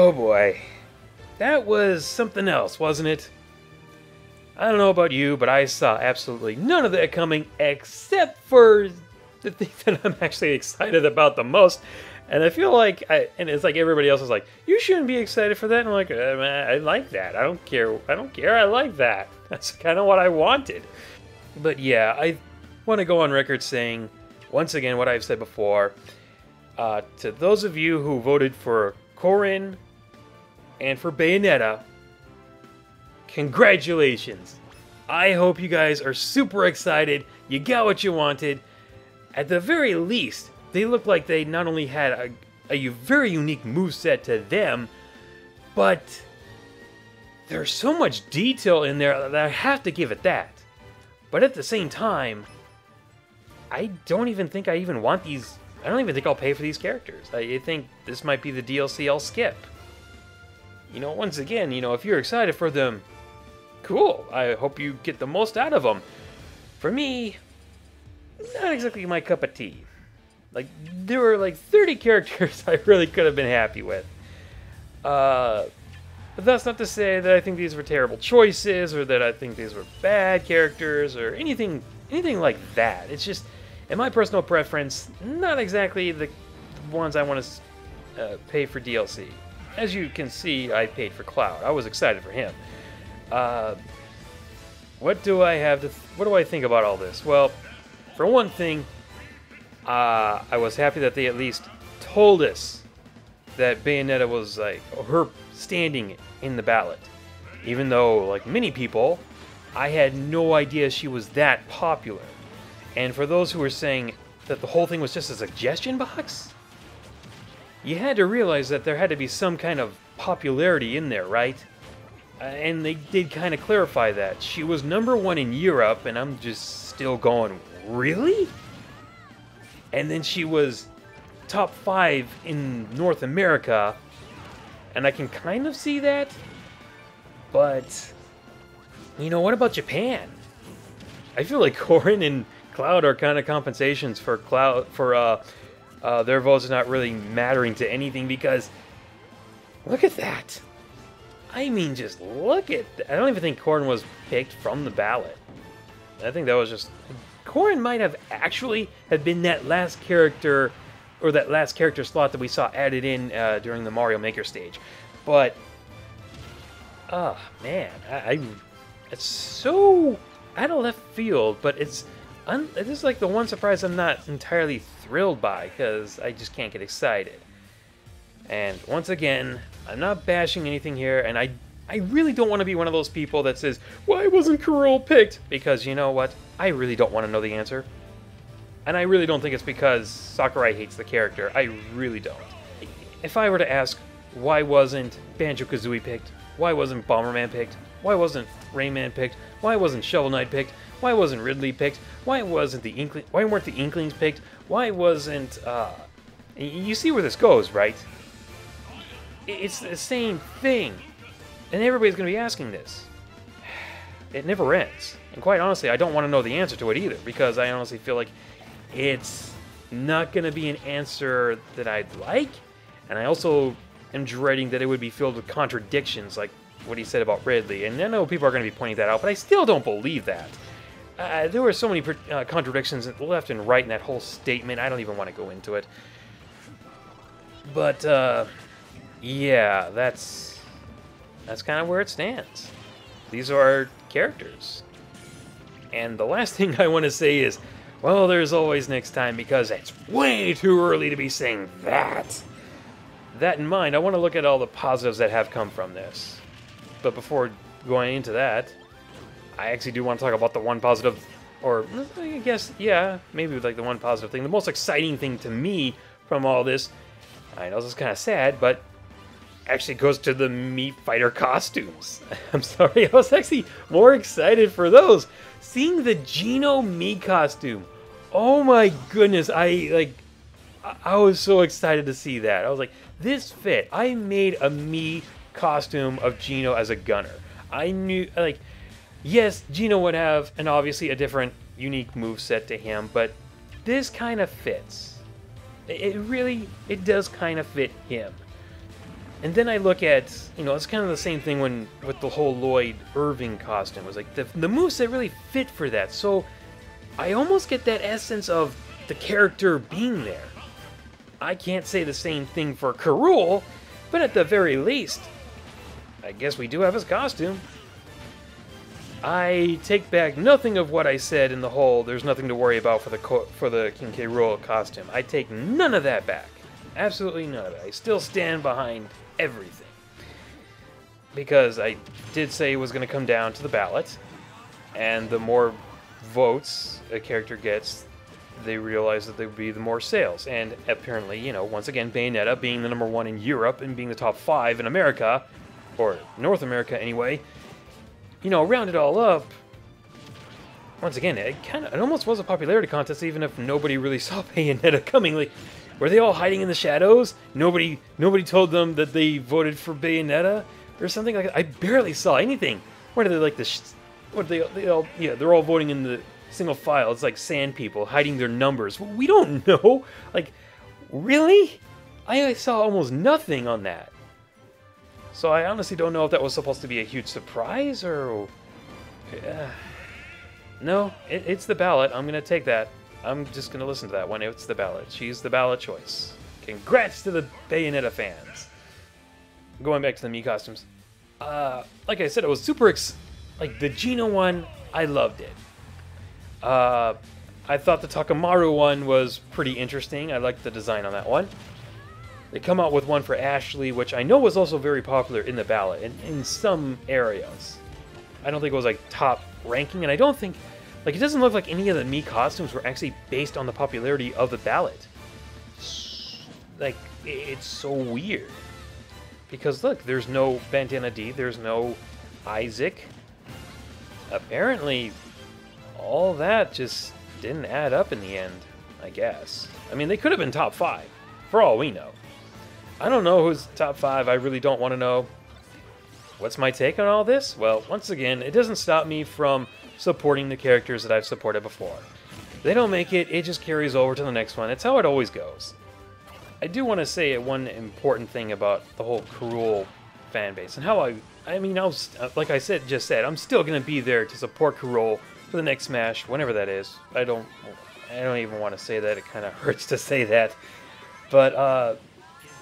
Oh boy. That was something else, wasn't it? I don't know about you, but I saw absolutely none of that coming except for the thing that I'm actually excited about the most. And I feel like, and it's like everybody else is like, you shouldn't be excited for that. And I'm like, man, I like that. I don't care. I don't care. I like that. That's kind of what I wanted. But yeah, I want to go on record saying, once again, what I've said before. To those of you who voted for Corin and for Bayonetta, congratulations. I hope you guys are super excited. You got what you wanted. At the very least, they look like they not only had a very unique moveset to them, but there's so much detail in there that I have to give it that. But at the same time, I don't even think I even want these. I don't even think I'll pay for these characters. I think this might be the DLC I'll skip. You know, once again, you know, if you're excited for them, cool. I hope you get the most out of them. For me, not exactly my cup of tea. Like, there were like 30 characters I really could have been happy with. But that's not to say that I think these were terrible choices, or that I think these were bad characters, or anything like that. It's just, in my personal preference, not exactly the ones I want to pay for DLC. As you can see, I paid for Cloud. I was excited for him. What do I think about all this? Well, for one thing, I was happy that they at least told us that Bayonetta was like her standing in the ballot. Even though, like many people, I had no idea she was that popular. And for those who were saying that the whole thing was just a suggestion box, you had to realize that there had to be some kind of popularity in there, right? And they did kind of clarify that. She was #1 in Europe, and I'm just still going, really? And then she was top 5 in North America, and I can kind of see that. But, you know, what about Japan? I feel like Corin and Cloud are kind of compensations for their votes not really mattering to anything, because look at that. I mean, just look at that. I don't even think Corin was picked from the ballot. I think that was just... Corin might have actually have been that last character, or that last character slot that we saw added in during the Mario Maker stage. But, oh man, it's so out of left field, but it's this is like the one surprise I'm not entirely thrilled by, because I just can't get excited. And once again, I'm not bashing anything here, and I really don't want to be one of those people that says, why wasn't Kuril picked? Because you know what? I really don't want to know the answer. And I really don't think it's because Sakurai hates the character. I really don't. If I were to ask, why wasn't Banjo-Kazooie picked? Why wasn't Bomberman picked? Why wasn't Rayman picked? Why wasn't Shovel Knight picked? Why wasn't Ridley picked? Why weren't the Inklings picked? Why wasn't, you see where this goes, right? It's the same thing. And everybody's going to be asking this. It never ends. And quite honestly, I don't want to know the answer to it either, because I honestly feel like it's not going to be an answer that I'd like. And I also am dreading that it would be filled with contradictions, like what he said about Ridley. And I know people are going to be pointing that out, but I still don't believe that. There were so many contradictions left and right in that whole statement, I don't even want to go into it. But, yeah, that's kind of where it stands. These are our characters. And the last thing I want to say is, well, there's always next time, because it's way too early to be saying that. That in mind, I want to look at all the positives that have come from this. But before going into that, I actually do want to talk about the one positive, or I guess, yeah, maybe like the one positive thing. The most exciting thing to me from all this, I know this is kind of sad, but actually goes to the Mii Fighter costumes. I'm sorry, I was actually more excited for those. Seeing the Geno Mii costume, oh my goodness, I was so excited to see that. I was like, this fit. I made a Mii costume of Geno as a gunner. I knew, like, yes, Geno would have obviously a different, unique moveset to him, but this kind of fits. It does kind of fit him. And then I look at, it's kind of the same thing when with the whole Lloyd Irving costume. It was like the moveset really fit for that. So I almost get that essence of the character being there. I can't say the same thing for Karul, but at the very least, I guess we do have his costume. I take back nothing of what I said in the whole "there's nothing to worry about for the King K. Rool costume." I take none of that back. Absolutely none of it. I still stand behind everything. Because I did say it was going to come down to the ballot, and the more votes a character gets, they realize that there would be the more sales. And apparently, once again, Bayonetta being the #1 in Europe and being the top 5 in America, or North America anyway, round it all up, once again, it almost was a popularity contest, even if nobody really saw Bayonetta coming. Like, were they all hiding in the shadows? Nobody told them that they voted for Bayonetta or something like that. I barely saw anything. What are they like they're all voting in the single file. It's like sand people hiding their numbers. We don't know. Like, really? I saw almost nothing on that. So I honestly don't know if that was supposed to be a huge surprise or... No, it's the ballot. I'm going to take that. I'm just going to listen to that one. It's the ballot. She's the ballot choice. Congrats to the Bayonetta fans. Going back to the Mii costumes. Like I said, it was super... like, the Gino one, I loved it. I thought the Takamaru one was pretty interesting. I liked the design on that one. They come out with one for Ashley, which I know was also very popular in the ballot, in some areas. I don't think it was, like, top ranking, and I don't think... like, it doesn't look like any of the Mii costumes were actually based on the popularity of the ballot. Like, it's so weird. Because, look, there's no Bandana D, there's no Isaac. Apparently, all that just didn't add up in the end, I guess. I mean, they could have been top 5, for all we know. I don't know who's top 5, I really don't want to know. What's my take on all this? Well, once again, it doesn't stop me from supporting the characters that I've supported before. If they don't make it, it just carries over to the next one. It's how it always goes. I do want to say one important thing about the whole Karul fan base, and how like I just said, I'm still going to be there to support Karul for the next Smash, whenever that is. I don't even want to say that. It kind of hurts to say that. But,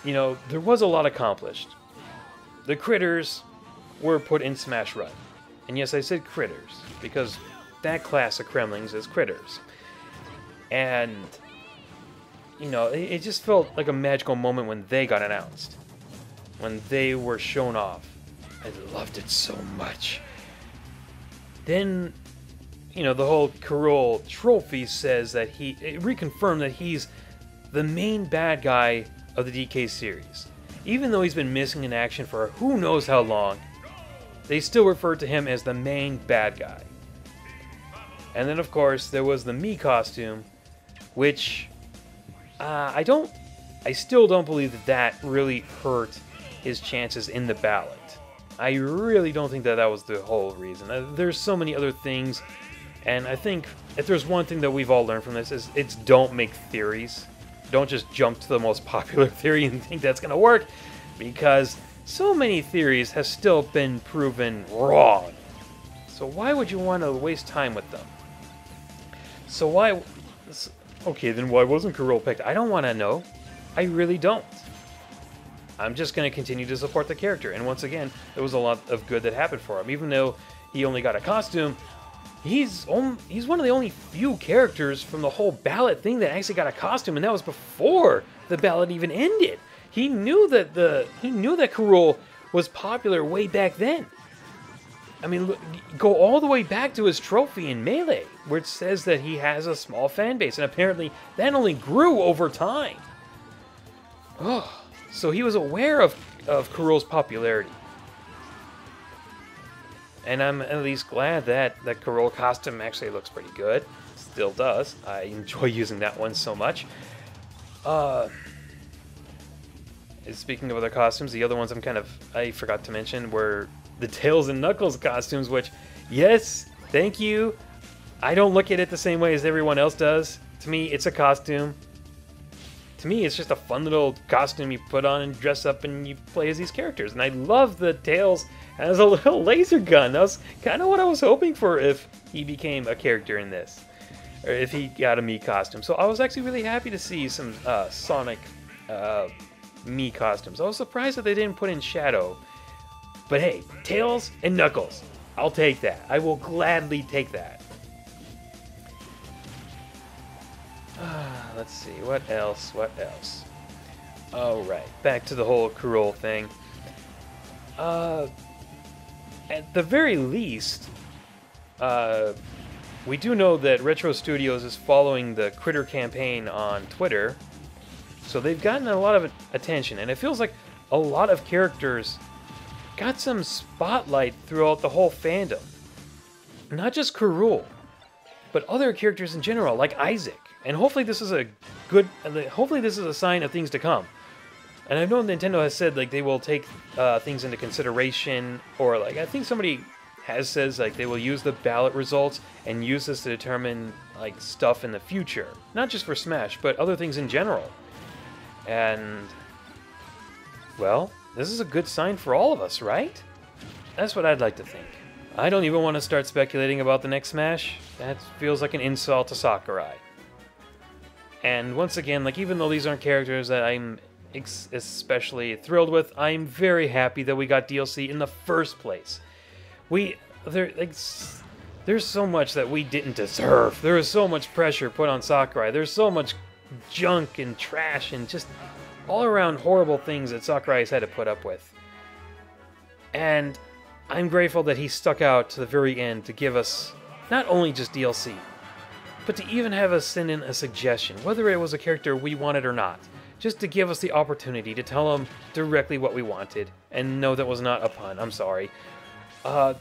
there was a lot accomplished. The critters were put in Smash Run. And yes, I said critters, because that class of Kremlings is critters. And, it just felt like a magical moment when they got announced. When they were shown off. I loved it so much. Then, the whole Karul trophy says that it reconfirmed that he's the main bad guy of the DK series. Even though he's been missing in action for who knows how long, they still refer to him as the main bad guy. And then, of course, there was the Mii costume, which I still don't believe that really hurt his chances in the ballot. I really don't think that was the whole reason. There's so many other things, and I think if there's one thing that we've all learned from this is it's don't make theories. Don't just jump to the most popular theory and think that's going to work, because so many theories have still been proven wrong. So why would you want to waste time with them? So why... okay, then why wasn't Karul picked? I don't want to know. I really don't. I'm just going to continue to support the character. And once again, there was a lot of good that happened for him. Even though he only got a costume, he's one of the only few characters from the whole ballot thing that actually got a costume, and that was before the ballot even ended. He knew that Karul was popular way back then. I mean, look, go all the way back to his trophy in Melee, where it says that he has a small fan base, and apparently that only grew over time. Oh, so he was aware of Karul's popularity. And I'm at least glad that the Karul costume actually looks pretty good. Still does. I enjoy using that one so much. Speaking of other costumes, the other ones I forgot to mention were the Tails and Knuckles costumes, which, yes, thank you. I don't look at it the same way as everyone else does. To me, it's a costume. to me, it's just a fun little costume you put on and dress up and you play as these characters. And I love that Tails has a little laser gun. That was kind of what I was hoping for if he became a character in this. Or if he got a Mii costume. So I was actually really happy to see some Sonic Mii costumes. I was surprised that they didn't put in Shadow. But hey, Tails and Knuckles. I'll take that. I will gladly take that. Let's see, what else? Alright, back to the whole Kurol thing. At the very least, we do know that Retro Studios is following the Critter campaign on Twitter, so they've gotten a lot of attention, and it feels like a lot of characters got some spotlight throughout the whole fandom. Not just Kurol, but other characters in general, like Isaac. And hopefully this is a sign of things to come. And I know Nintendo has said like they will take things into consideration, or like I think somebody says like they will use the ballot results and use this to determine like stuff in the future, not just for Smash, but other things in general. And well, this is a good sign for all of us, right? That's what I'd like to think. I don't even want to start speculating about the next Smash. That feels like an insult to Sakurai. And once again, like even though these aren't characters that I'm especially thrilled with, I'm very happy that we got DLC in the first place. There's so much that we didn't deserve. There was so much pressure put on Sakurai. There's so much junk and trash and just all around horrible things that Sakurai has had to put up with. And I'm grateful that he stuck out to the very end to give us not only just DLC, but to even have us send in a suggestion, whether it was a character we wanted or not, just to give us the opportunity to tell him directly what we wanted. And no, that was not a pun, I'm sorry. That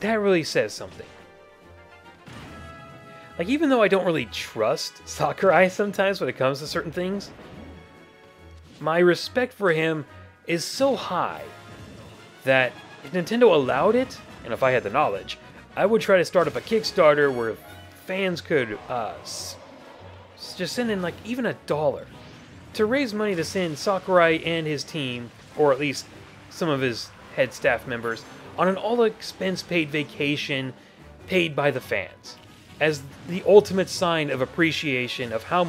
really says something. Like, even though I don't really trust Sakurai sometimes when it comes to certain things, my respect for him is so high that if Nintendo allowed it, and if I had the knowledge, I would try to start up a Kickstarter where fans could just send in like even $1 to raise money to send Sakurai and his team, or at least some of his head staff members, on an all-expense-paid vacation paid by the fans, as the ultimate sign of appreciation of how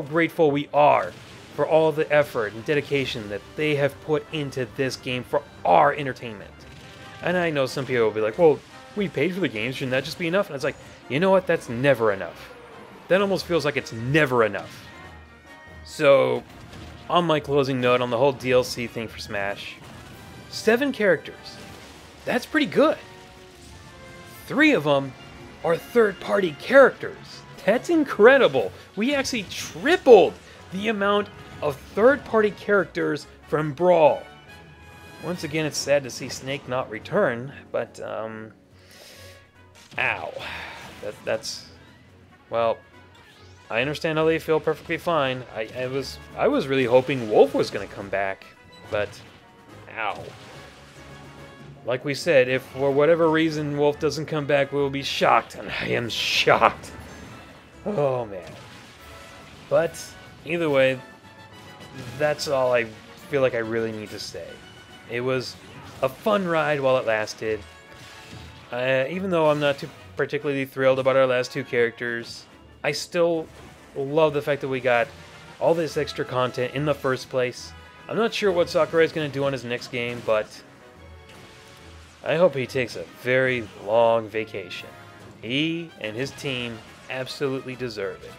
grateful we are for all the effort and dedication that they have put into this game for our entertainment. And I know some people will be like, well, we paid for the game, shouldn't that just be enough? And it's like, you know what, that's never enough. That almost feels like it's never enough. So, on my closing note on the whole DLC thing for Smash, 7 characters. That's pretty good. 3 of them are third-party characters. That's incredible. We actually tripled the amount of third-party characters from Brawl. Once again, it's sad to see Snake not return, but, ow. Well, I understand how they feel perfectly fine. I was really hoping Wolf was going to come back, but, ow. Like we said, if for whatever reason Wolf doesn't come back, we will be shocked, and I am shocked. Oh, man. But, either way, that's all I feel like I really need to say. It was a fun ride while it lasted. Even though I'm not too particularly thrilled about our last 2 characters, I still love the fact that we got all this extra content in the first place. I'm not sure what Sakurai is going to do on his next game, but I hope he takes a very long vacation. He and his team absolutely deserve it.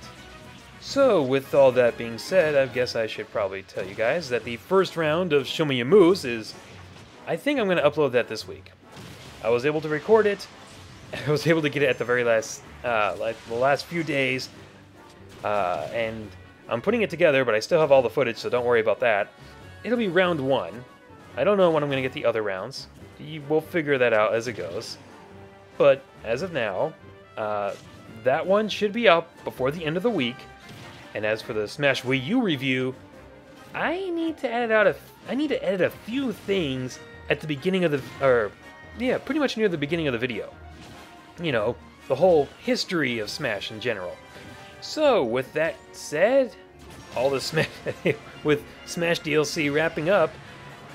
So, with all that being said, I guess I should probably tell you guys that the first round of Show Me Your Moves is... I think I'm going to upload that this week. I was able to record it. I was able to get it at the very last, the last few days. And I'm putting it together, but I still have all the footage, so don't worry about that. It'll be round 1. I don't know when I'm going to get the other rounds. We'll figure that out as it goes. But, as of now, that one should be up before the end of the week. And as for the Smash Wii U review, I need to edit a few things at the beginning of pretty much near the beginning of the video. You know, the whole history of Smash in general. So, with that said, all the Smash with Smash DLC wrapping up,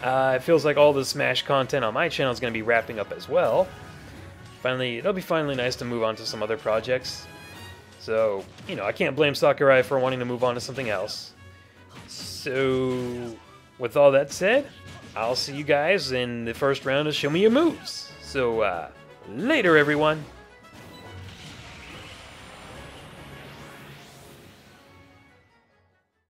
it feels like all the Smash content on my channel is going to be wrapping up as well. Finally, it'll be finally nice to move on to some other projects. So, you know, I can't blame Sakurai for wanting to move on to something else. So, with all that said, I'll see you guys in the first round of Show Me Your Moves. So, later everyone!